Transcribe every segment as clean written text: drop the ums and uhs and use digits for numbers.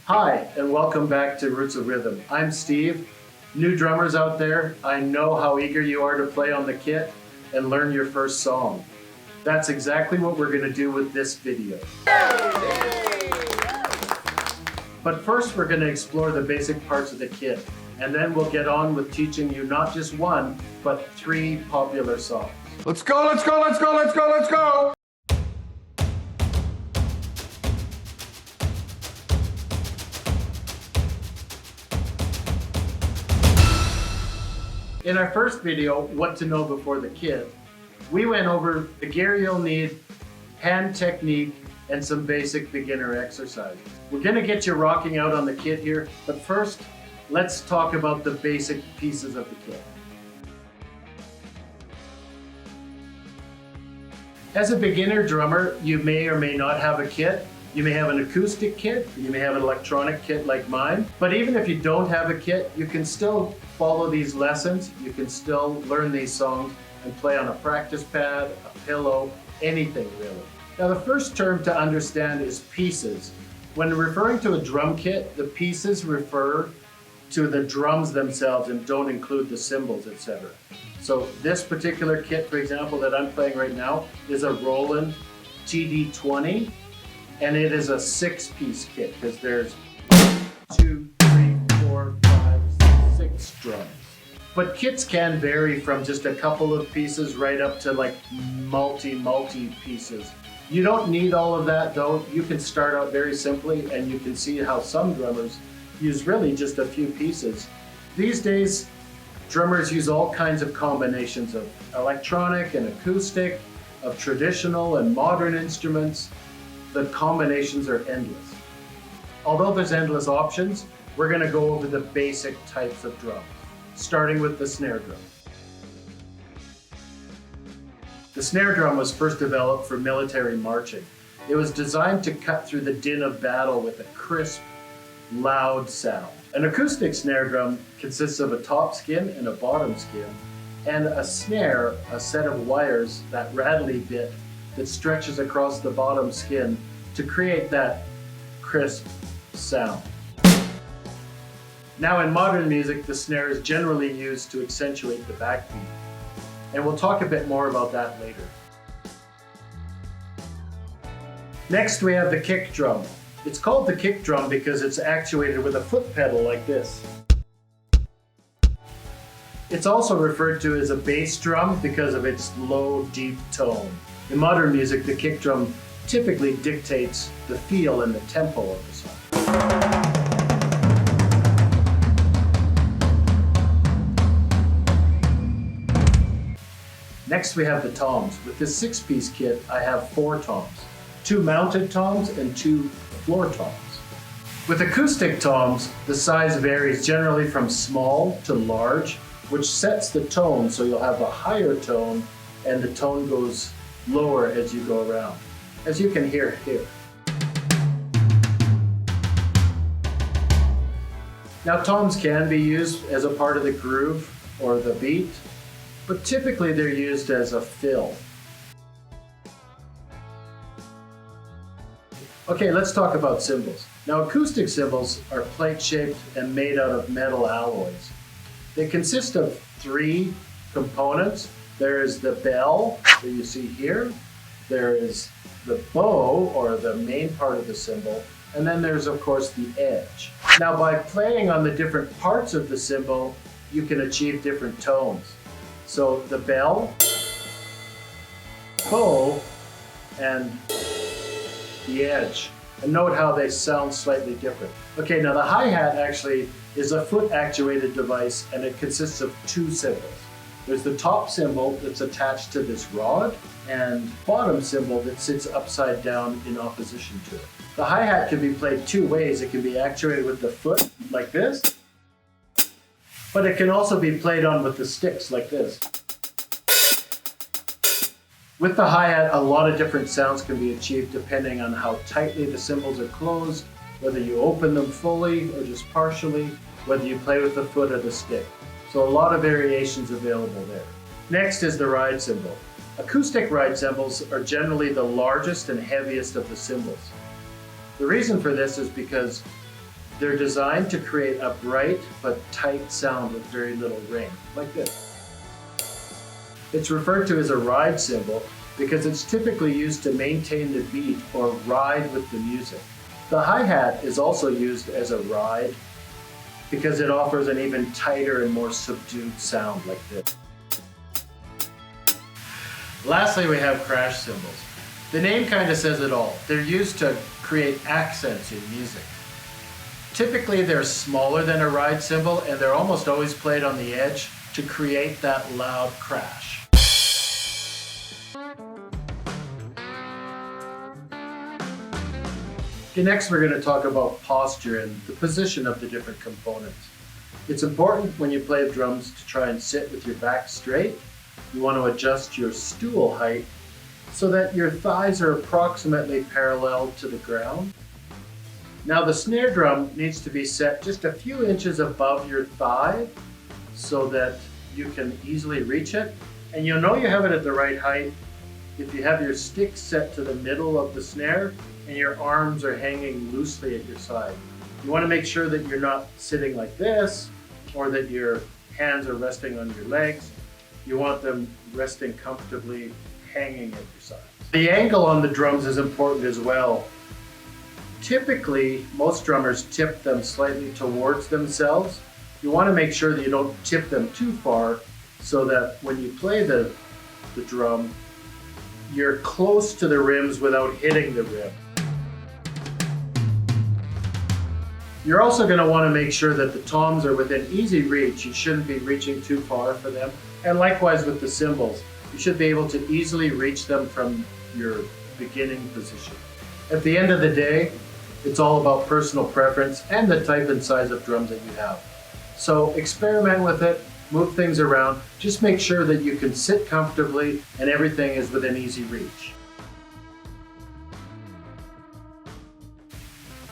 Hi, and welcome back to Roots of Rhythm. I'm Steve. New drummers out there, I know how eager you are to play on the kit and learn your first song. That's exactly what we're going to do with this video. But first we're going to explore the basic parts of the kit, and then we'll get on with teaching you not just one, but 3 popular songs. Let's go, let's go, let's go, let's go, let's go! In our first video, What to Know Before the Kit, we went over the gear you'll need, hand technique, and some basic beginner exercises. We're going to get you rocking out on the kit here, but first, let's talk about the basic pieces of the kit. As a beginner drummer, you may or may not have a kit. You may have an acoustic kit, you may have an electronic kit like mine, but even if you don't have a kit, you can still follow these lessons, you can still learn these songs and play on a practice pad, a pillow, anything really. Now the first term to understand is pieces. When referring to a drum kit, the pieces refer to the drums themselves and don't include the cymbals, etc. So this particular kit, for example, that I'm playing right now is a Roland TD-20. And it is a 6-piece kit because there's 2, 3, 4, 5, 6 drums. But kits can vary from just a couple of pieces right up to like multi pieces. You don't need all of that though. You can start out very simply and you can see how some drummers use really just a few pieces. These days, drummers use all kinds of combinations of electronic and acoustic, of traditional and modern instruments. The combinations are endless. Although there's endless options, we're going to go over the basic types of drums, starting with the snare drum. The snare drum was first developed for military marching. It was designed to cut through the din of battle with a crisp, loud sound. An acoustic snare drum consists of a top skin and a bottom skin, and a snare, a set of wires, that rattly bit that stretches across the bottom skin to create that crisp sound. Now in modern music, the snare is generally used to accentuate the backbeat, and we'll talk a bit more about that later. Next we have the kick drum. It's called the kick drum because it's actuated with a foot pedal like this. It's also referred to as a bass drum because of its low, deep tone. In modern music, the kick drum typically dictates the feel and the tempo of the song. Next we have the toms. With this 6-piece kit, I have 4 toms. 2 mounted toms and 2 floor toms. With acoustic toms, the size varies generally from small to large, which sets the tone so you'll have a higher tone and the tone goes lower as you go around, as you can hear here. Now toms can be used as a part of the groove or the beat, but typically they're used as a fill. Okay, let's talk about cymbals. Now acoustic cymbals are plate-shaped and made out of metal alloys. They consist of 3 components. There is the bell that you see here, there is the bow, or the main part of the cymbal, and then there's of course the edge. Now by playing on the different parts of the cymbal, you can achieve different tones. So the bell, bow, and the edge. And note how they sound slightly different. Okay, now the hi-hat actually is a foot actuated device and it consists of 2 cymbals. There's the top cymbal that's attached to this rod and bottom cymbal that sits upside down in opposition to it. The hi-hat can be played 2 ways. It can be actuated with the foot like this, but it can also be played on with the sticks like this. With the hi-hat, a lot of different sounds can be achieved depending on how tightly the cymbals are closed, whether you open them fully or just partially, whether you play with the foot or the stick. So a lot of variations available there. Next is the ride cymbal. Acoustic ride cymbals are generally the largest and heaviest of the cymbals. The reason for this is because They're designed to create a bright but tight sound with very little ring, like this. It's referred to as a ride cymbal because it's typically used to maintain the beat or ride with the music. The hi-hat is also used as a ride because it offers an even tighter and more subdued sound like this. Lastly, we have crash cymbals. The name kind of says it all. They're used to create accents in music. Typically, they're smaller than a ride cymbal and they're almost always played on the edge to create that loud crash. Okay, next we're going to talk about posture and the position of the different components. It's important when you play drums to try and sit with your back straight. You want to adjust your stool height so that your thighs are approximately parallel to the ground. Now the snare drum needs to be set just a few inches above your thigh so that you can easily reach it. And you'll know you have it at the right height if you have your stick set to the middle of the snare and your arms are hanging loosely at your side. You want to make sure that you're not sitting like this or that your hands are resting on your legs. You want them resting comfortably, hanging at your sides. The angle on the drums is important as well. Typically, most drummers tip them slightly towards themselves. You want to make sure that you don't tip them too far so that when you play the drum, you're close to the rims without hitting the rim. You're also going to want to make sure that the toms are within easy reach. You shouldn't be reaching too far for them. And likewise with the cymbals, you should be able to easily reach them from your beginning position. At the end of the day, it's all about personal preference and the type and size of drums that you have. So experiment with it, move things around, just make sure that you can sit comfortably and everything is within easy reach.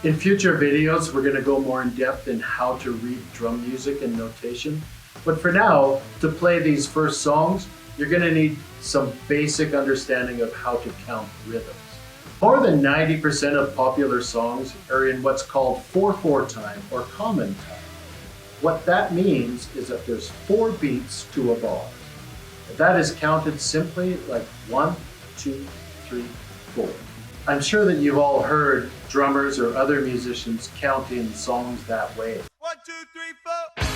In future videos, we're going to go more in depth in how to read drum music and notation. But for now, to play these first songs, you're going to need some basic understanding of how to count rhythms. More than 90% of popular songs are in what's called 4/4 time or common time. What that means is that there's 4 beats to a bar. That is counted simply like 1, 2, 3, 4. I'm sure that you've all heard drummers or other musicians counting songs that way. 1, 2, 3, 4.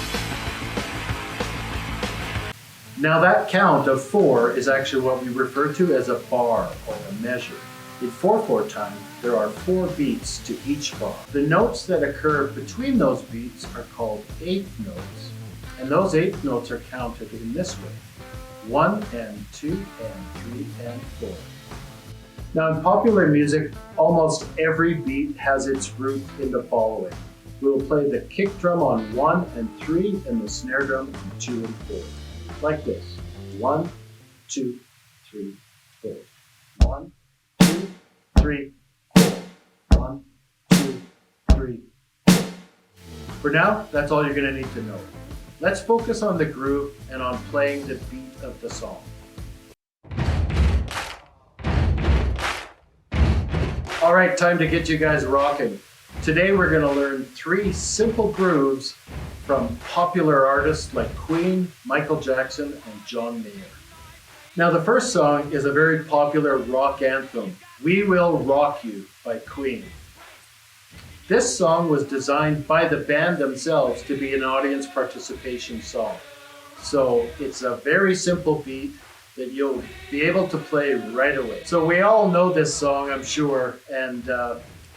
Now that count of 4 is actually what we refer to as a bar or a measure. In 4/4 time, there are 4 beats to each bar. The notes that occur between those beats are called eighth notes, and those eighth notes are counted in this way: 1 and 2 and 3 and 4. Now in popular music, almost every beat has its root in the following. We'll play the kick drum on 1 and 3 and the snare drum on 2 and 4. Like this: 1, 2, 3, 4. 1, 2, 3, 4. 1, 2, 3, 4. For now, that's all you're going to need to know. Let's focus on the groove and on playing the beat of the song. All right, time to get you guys rocking. Today we're going to learn 3 simple grooves from popular artists like Queen, Michael Jackson, and John Mayer. Now the first song is a very popular rock anthem, We Will Rock You by Queen. This song was designed by the band themselves to be an audience participation song. So it's a very simple beat that you'll be able to play right away. So we all know this song, I'm sure, and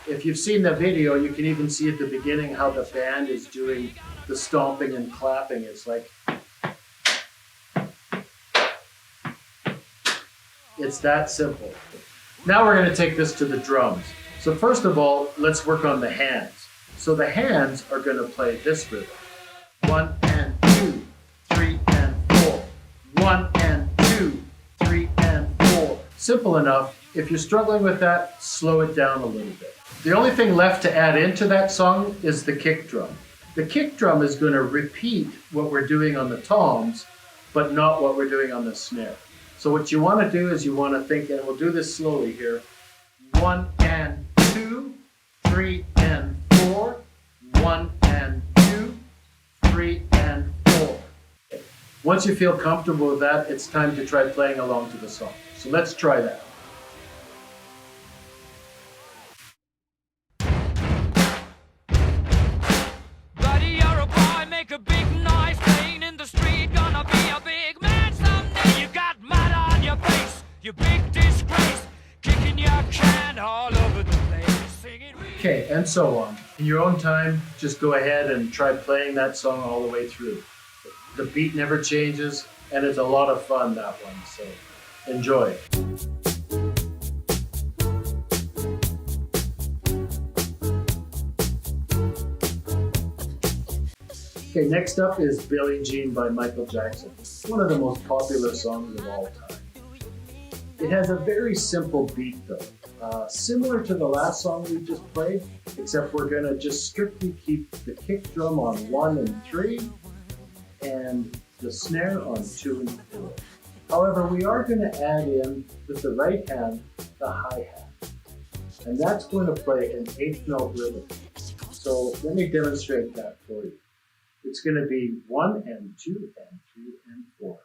if you've seen the video, you can even see at the beginning how the band is doing the stomping and clapping. It's like, it's that simple. Now we're going to take this to the drums. So first of all, let's work on the hands. So the hands are going to play this rhythm: 1 and 2, 3 and 4. 1 and 2, 3 and 4. Simple enough. If you're struggling with that, slow it down a little bit. The only thing left to add into that song is the kick drum. The kick drum is going to repeat what we're doing on the toms, but not what we're doing on the snare. So what you want to do is you want to think, and we'll do this slowly here: 1 and 2, 3 and 4, 1 and 2, 3 and 4. Once you feel comfortable with that, it's time to try playing along to the song. So let's try that. Buddy, you're a boy, make a big noise, playing in the street, gonna be a big man someday. You got mud on your face, you big disgrace, kicking your can all over the place, singing. Okay, and so on. In your own time, just go ahead and try playing that song all the way through. The beat never changes, and it's a lot of fun, that one, so enjoy. Okay, next up is Billie Jean by Michael Jackson. One of the most popular songs of all time. It has a very simple beat though. Similar to the last song we just played, except we're gonna just strictly keep the kick drum on 1 and 3 and the snare on 2 and 4. However, we are gonna add in, with the right hand, the hi-hat. And that's going to play an 8th note rhythm. So let me demonstrate that for you. It's gonna be 1 and 2 and 3 and 4.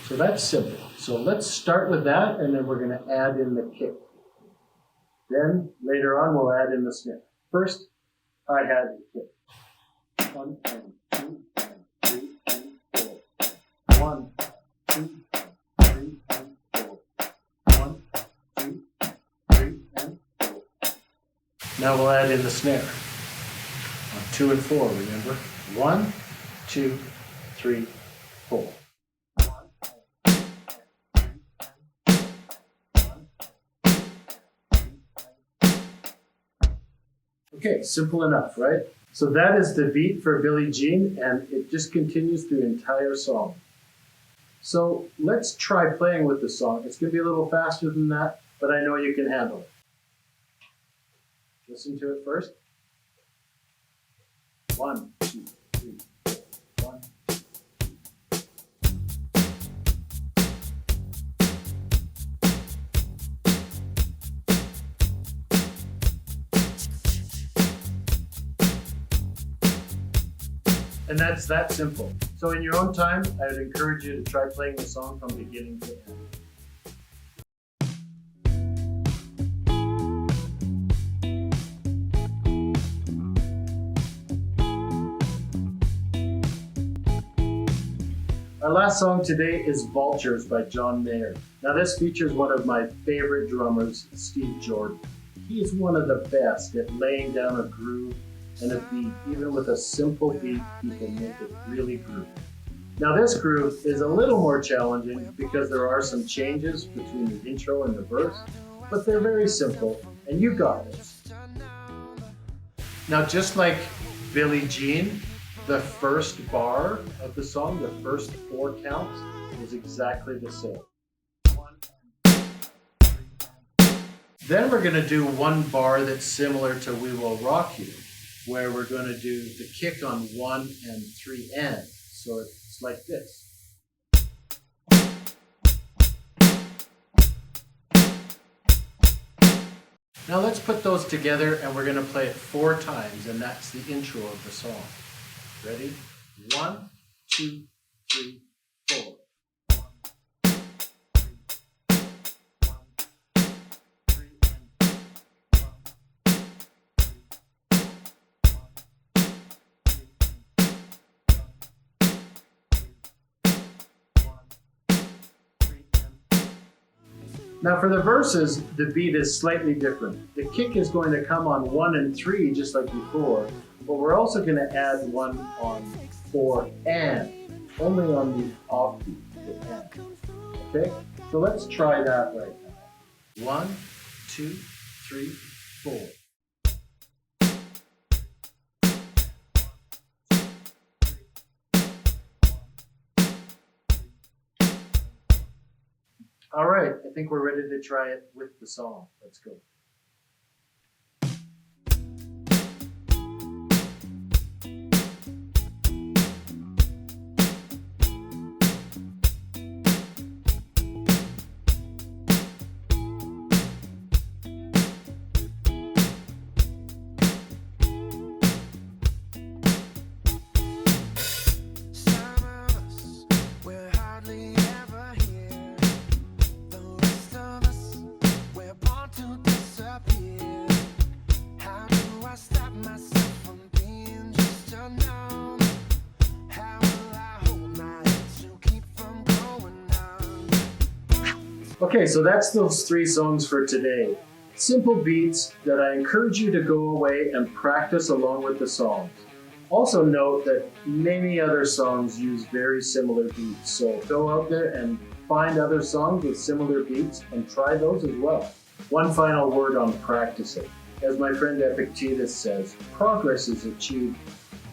So that's simple. So let's start with that, and then we're going to add in the kick. Then later on, we'll add in the snare. First, hi-hat and kick. 1 and 2 and 3 and 4. 1, 2, 3 and 4. 1, 2, 3 and 4. Now we'll add in the snare. On 2 and 4, remember? 1, 2, 3, 4. Okay, simple enough, right? So that is the beat for Billie Jean, and it just continues through the entire song. So let's try playing with the song. It's going to be a little faster than that, but I know you can handle it. Listen to it first. 1, 2, 3, 4. 1. And that's that simple. So in your own time, I would encourage you to try playing the song from beginning to end. Our last song today is Vultures by John Mayer. Now this features one of my favorite drummers, Steve Jordan. He is one of the best at laying down a groove and a beat. Even with a simple beat, he can make it really groovy. Now this groove is a little more challenging because there are some changes between the intro and the verse, but they're very simple, and you got this. Now just like Billie Jean, the first bar of the song, the first 4 counts, is exactly the same. Then we're going to do one bar that's similar to We Will Rock You, where we're going to do the kick on 1 and 3 and. So it's like this. Now let's put those together, and we're going to play it 4 times, and that's the intro of the song. Ready? 1, 2, 3, 4. Now for the verses, the beat is slightly different. The kick is going to come on 1 and 3 just like before, but we're also going to add one on 4 and, only on the offbeat, the and. Okay, so let's try that right now. 1, 2, 3, 4. All right, I think we're ready to try it with the song. Let's go. Okay, so that's those 3 songs for today. Simple beats that I encourage you to go away and practice along with the songs. Also note that many other songs use very similar beats, so go out there and find other songs with similar beats and try those as well. One final word on practicing. As my friend Epictetus says, progress is achieved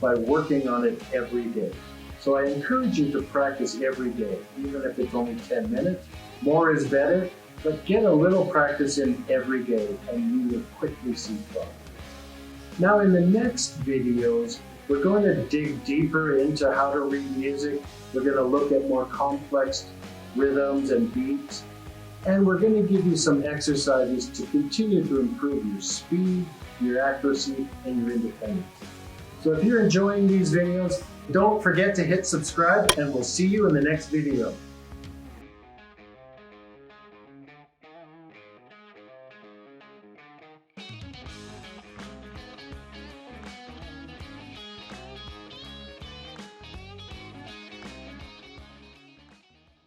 by working on it every day. So I encourage you to practice every day, even if it's only 10 minutes. More is better, but get a little practice in every day and you will quickly see progress. Now in the next videos, we're going to dig deeper into how to read music. We're going to look at more complex rhythms and beats. And we're going to give you some exercises to continue to improve your speed, your accuracy, and your independence. So if you're enjoying these videos, don't forget to hit subscribe and we'll see you in the next video.